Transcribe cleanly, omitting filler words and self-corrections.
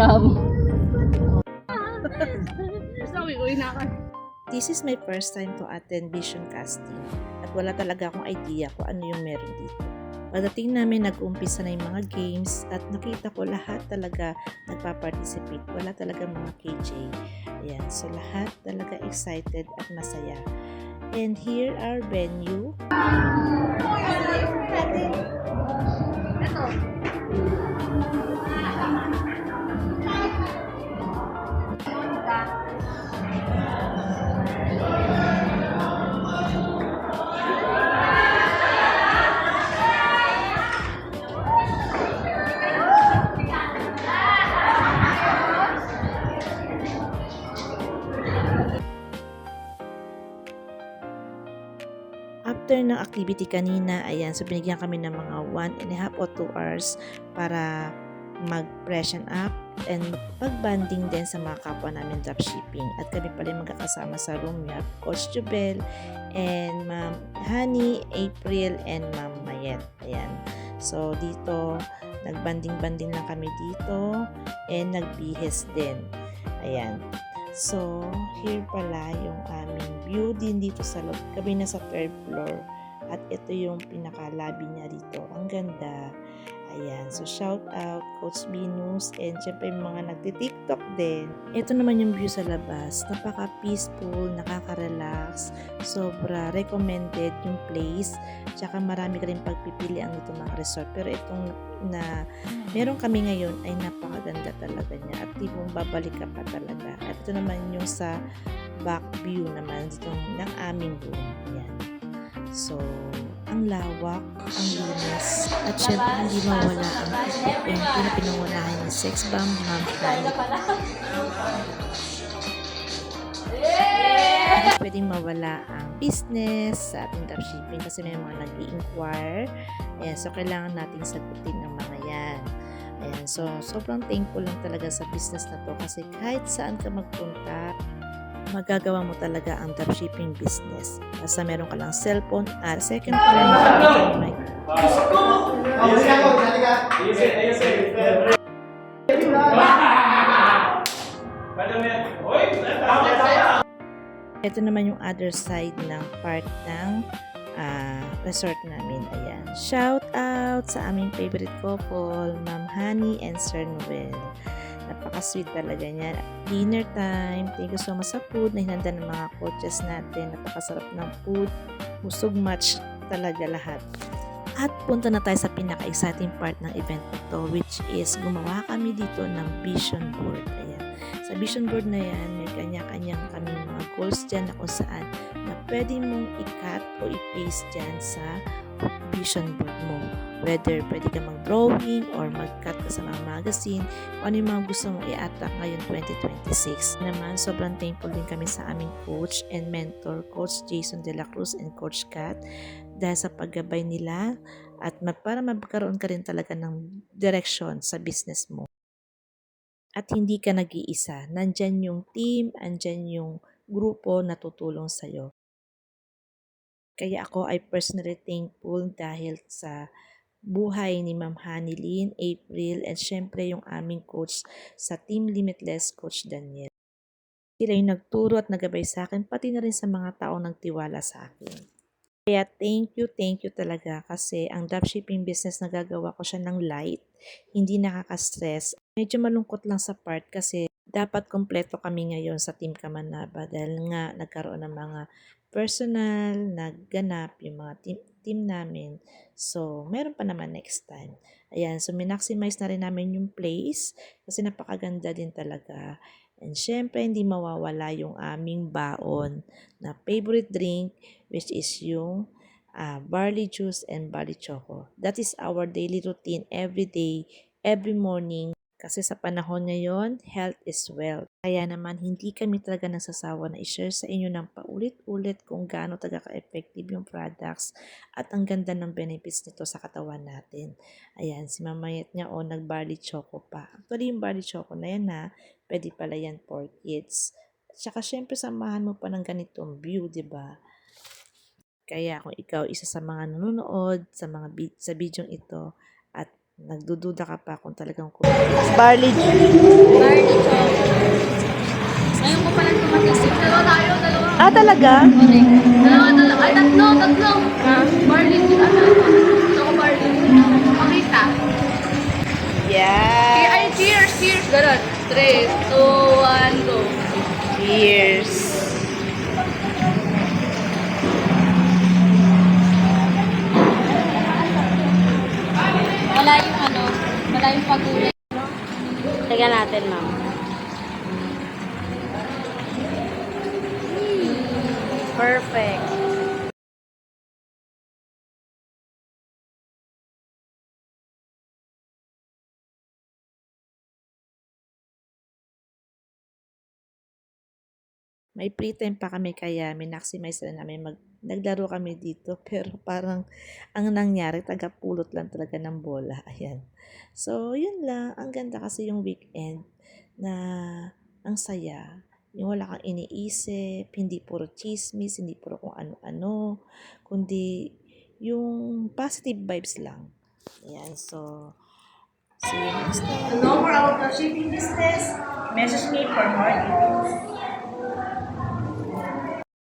Tama. Sabi ko, This is my first time to attend vision casting at wala talaga akong idea kung ano yung meron dito. Pagdating namin, nag-umpisa na yung mga games at nakita ko lahat talaga nagpa-participate. Wala talaga mga KJ. Ayan, so lahat talaga excited at masaya. And here our venue. After ng activity kanina, ayan, so binigyan kami ng mga 1.5 or 2 hours para mag-freshen up and pag-banding din sa mga kapwa namin dropshipping. At kami pala yung magkakasama sa room. We have Coach Jubel and Ma'am Honey, April, and Ma'am Mayet. Ayan. So, dito, nag-banding-banding lang kami dito and nagbihis din. Ayan. So, here pala yung aming view din dito sa loob. Kami na sa 3rd floor. At ito yung pinaka-lobby niya dito. Ang ganda. Ayan. So, shout out Coach Venus and syempre yung mga nagti-TikTok din. Ito naman yung view sa labas. Napaka-peaceful, nakaka-relax. Sobra recommended yung place. Tsaka marami ka rin pagpipilian dito mga resort. Pero itong na meron kami ngayon ay napakaganda talaga niya. At tipong babalik ka pa talaga. At ito naman yung sa back view naman dito ng aming room. Ayan. So, ang lawak, ang linis, at syempre hindi mawala ang equipment na pinangunahan ni Sex Bomb Ma'am Honey. Hindi pwedeng mawala ang business sa ating dropshipping kasi may mga nag-i-inquire. Ayan, so kailangan nating sagutin ng mga yan. Ayan, so sobrang thankful lang talaga sa business na to kasi kahit saan ka magpunta, magagawa mo talaga ang dropshipping business. Basta meron ka lang cellphone at second phone. Ito naman yung other side ng part ng resort namin. Ayan. Shout out sa aming favorite couple, Ma'am Honey and Sir Noel. Napaka-sweet talaga niya. Dinner time. Thank you so much sa food na hinanda ng mga coaches natin. Napakasarap ng food. Busog match talaga lahat. At punta na tayo sa pinaka-exciting part ng event nito, which is gumawa kami dito ng vision board. Ayan. Sa vision board na yan, may kanya-kanyang kami mga goals dyan na kung saan na pwede mong i-cut o i-paste dyan sa vision board mo. Whether pwede ka mag-drawing or mag-cut ka sa mga magazine, kung ano yung mga gusto mong i-attack ngayon 2026. Naman, sobrang thankful din kami sa aming coach and mentor, Coach Jason De La Cruz and Coach Kat, dahil sa paggabay nila at para magkaroon ka rin talaga ng direction sa business mo. At hindi ka nag-iisa. Nandyan yung team, andyan yung grupo na tutulong sa'yo. Kaya ako ay personally thankful dahil sa buhay ni Ma'am Hanilyn, April, and syempre yung aming coach sa Team Limitless, Coach Daniel. Sila yung nagturo at nagabay sa akin, pati na rin sa mga taong nagtiwala sa akin. Kaya thank you talaga kasi ang dropshipping business nagagawa ko siya ng light, hindi nakaka-stress. Medyo malungkot lang sa part kasi dapat kompleto kami ngayon sa Team Kamanaba dahil nga nagkaroon ng mga personal, nagganap yung mga team namin. So, meron pa naman next time. Ayan, so minaximize na rin namin yung place kasi napakaganda din talaga. And syempre, hindi mawawala yung aming baon na favorite drink, which is yung barley juice and barley choco. That is our daily routine every day, every morning. Kasi sa panahon ngayon, health is wealth. Kaya naman, hindi kami talaga nasasawa na i-share sa inyo ng paulit-ulit kung gaano talaga ka-effective yung products at ang ganda ng benefits nito sa katawan natin. Ayan, si Mamayat niya nag-barley choco pa. Actually, yung barley choco na yan pwede pala yan for kids. Tsaka syempre, samahan mo pa ng ganitong view, di ba? Kaya kung ikaw isa sa mga nanonood sa video ito at nagdududa ka pa kung talagang barley juice. Barley chocolate. Ngayon ko palang tumatisip. Dalawa tayo, dalawa. Ah, talaga? Correct. Dalawa. Ay, tatlo. Barley juice. Ano? Choco barley. Pakita. Yeah. Ay, cheers. Ganun. 3, 2, 1, go. Cheers. Wala yung pagulay. Tignan natin, ma'am. Perfect. May free time pa kami kaya minaximize na namin naglaro kami dito pero parang ang nangyari tagapulot lang talaga ng bola. Ayan. So, yun lang. Ang ganda kasi yung weekend na ang saya. Yung wala kang iniisip, hindi puro chismis, hindi puro kung ano-ano, kundi yung positive vibes lang. Ayan. So, see you next time. No more our shipping business. Message me for more details.